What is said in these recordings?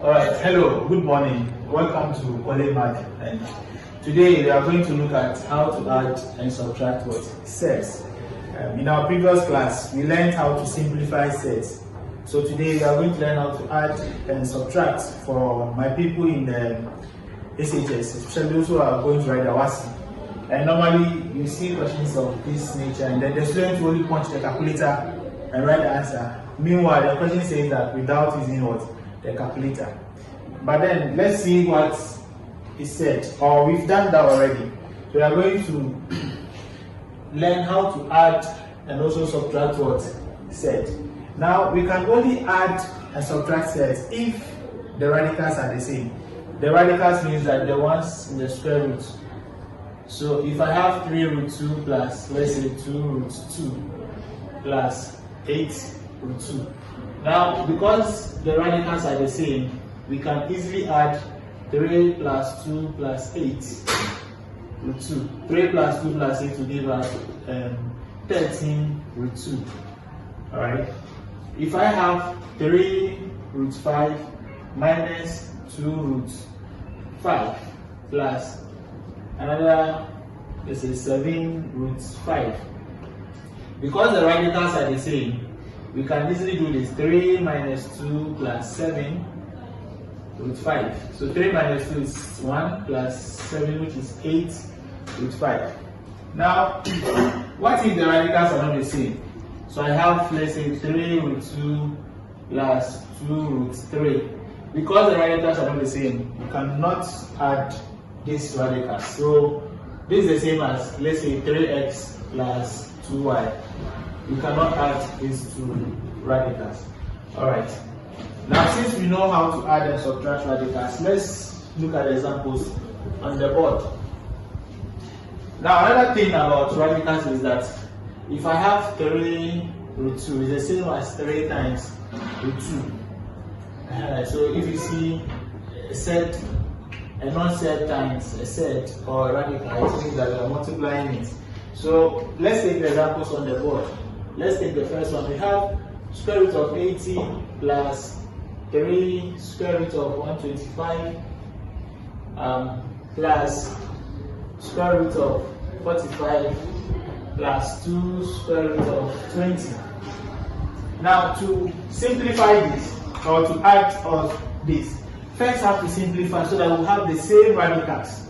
Alright, hello, good morning. Welcome to College Math. And today we are going to look at how to add and subtract what sets. In our previous class, we learned how to simplify sets. So today we are going to learn how to add and subtract for my people in the SHS, especially those who are going to write the WASI. And normally you see questions of this nature and then the student will only punch the calculator and write the answer. Meanwhile, the question says that without using what? The calculator. But then let's see what is said, or we've done that already. So we are going to learn how to add and also subtract what set. Now we can only add and subtract sets if the radicals are the same. The radicals means that the ones in the square root. So if I have 3 root 2 plus, let's say 2 root 2 plus 8 root 2. Now, because the radicals are the same, we can easily add 3 plus 2 plus 8 root 2. 3 plus 2 plus 8 will give us 13 root 2. Alright. If I have 3 root 5 minus 2 root 5 plus another, let's say 7 root 5. Because the radicals are the same, we can easily do this. 3 minus 2 plus 7 root 5. So 3 minus 2 is 1 plus 7, which is 8 root 5. Now, what if the radicals are not the same? So I have, let's say, 3 root 2 plus 2 root 3. Because the radicals are not the same, you cannot add this radical. So this is the same as, let's say, 3x plus 2y. You cannot add these two radicals. Alright. Now since we know how to add and subtract radicals, let's look at the examples on the board. Now another thing about radicals is that if I have 3 root 2, it's the same as 3 times root 2. So if you see a set, a non-set times a set or a radical, it means that we are multiplying it. So let's take the examples on the board. Let's take the first one. We have square root of 80 plus 3 square root of 125 plus square root of 45 plus 2 square root of 20. Now to simplify this, or to add of this, first have to simplify so that we have the same radicals.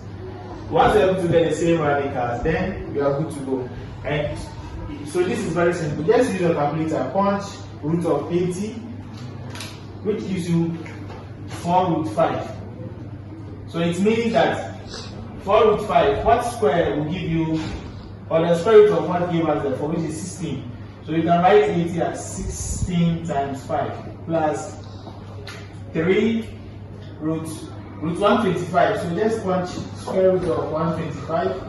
Once we are able to get the same radicals, then we are good to go. And so this is very simple. Just use your calculator. Punch root of 80, which gives you 4 root 5. So it means that 4 root 5, what square will give you, or the square root of what gives us the 4, which is 16. So you can write 80 as 16 times 5 plus 3 root 125. So just punch square root of 125.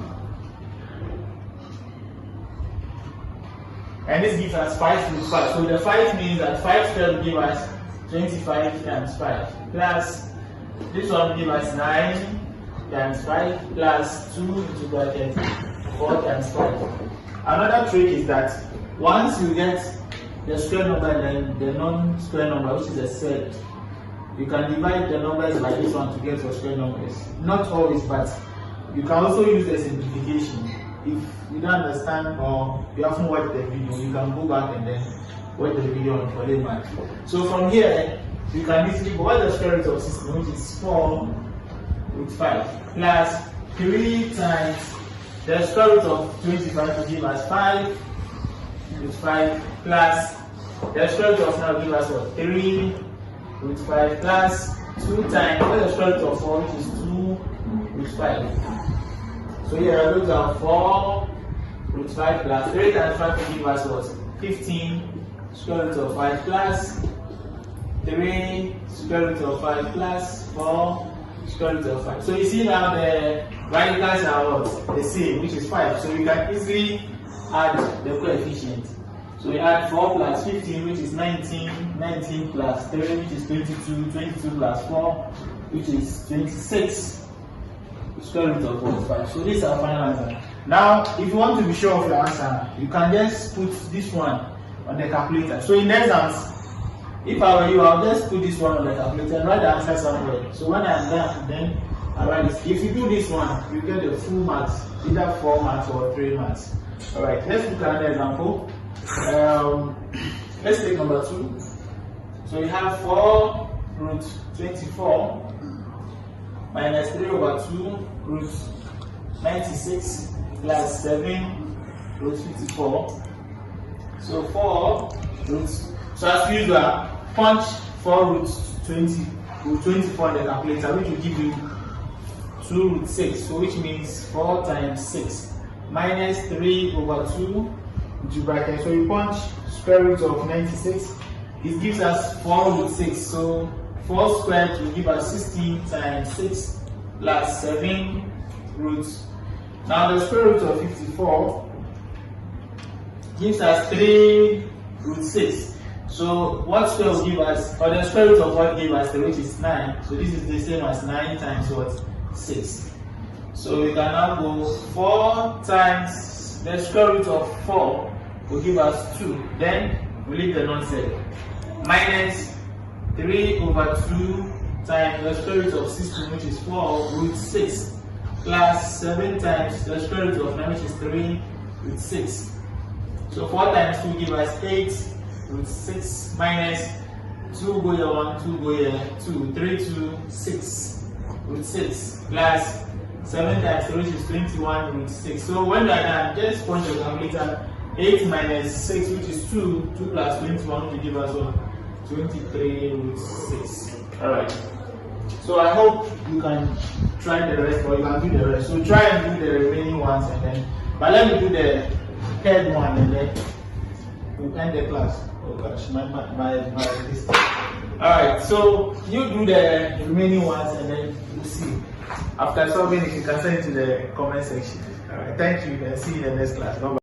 And this gives us 5 root 5. So the 5 means that 5 squared will give us 25 times 5. Plus this one will give us 9 times 5 plus 2 into bracket 4 times 5. Another trick is that once you get the square number and then the non-square number, which is a set, you can divide the numbers by this one to get your square numbers. Not always, but you can also use the simplification. If you don't understand or you haven't watched the video, you can go back and then watch the video on College Math. So from here, you can easily go what the square root of 16, which is 4 root 5, plus 3 times the square root of 25 to give us 5 root 5, plus the square root of 9 will give us what? 3 root 5 plus 2 times the square root of 4, which is 2 root 5. So here those are 4 root 5 plus 3 times 5 will give us what? 15 square root of 5 plus 3 square root of 5 plus 4 square root of 5. So you see now the radicals are what? The same, which is 5. So we can easily add the coefficient. So we add 4 plus 15, which is 19, 19 plus 3, which is 22, 22 plus 4, which is 26. Square root of 5. So this is our final answer. Now, if you want to be sure of your answer, you can just put this one on the calculator. So in essence, If I were you, I'll just put this one on the calculator and write the answer somewhere. So when I'm done, then I write this. If you do this one, you get the full marks, either 4 marks or 3 marks. Alright, let's look at another example. Let's take number 2. So you have 4 root 24 minus 3 over 2 root 96 plus 7 root 54. So 4 roots. So as usual, punch 4 root 20 root 24 in the calculator, which will give you 2 root 6. So which means 4 times 6 minus 3 over 2 into bracket. So you punch square root of 96. It gives us 4 root 6. So 4 squared will give us 16 times 6 plus 7 roots. Now the square root of 54 gives us 3 root 6. So what square will give us, or the square root of what gave us, which is 9. So this is the same as 9 times what? 6. So we can now go 4 times the square root of 4 will give us 2. Then we leave the non-zero. Minus 3 over 2 times the square root of 16, which is 4 root 6, plus 7 times the square root of 9, which is 3 root 6. So 4 times 2 give us 8 root 6 minus 2 go here 1, 2 go here 2, 3 2 6 root 6 plus 7 times 3, which is 21 root 6. So when you are done, just punch your calculator. 8 minus 6, which is 2, 2 plus 21, which will give us 23 root 6. Alright. So I hope you can try the rest, or you can do the rest. So try and do the remaining ones, and then, but let me do the third one, and then we'll end the class. Oh gosh, my this. Alright, so you do the remaining ones, and then we'll see. After solving it, you can send it to the comment section. Alright, thank you, and see you in the next class. Bye-bye.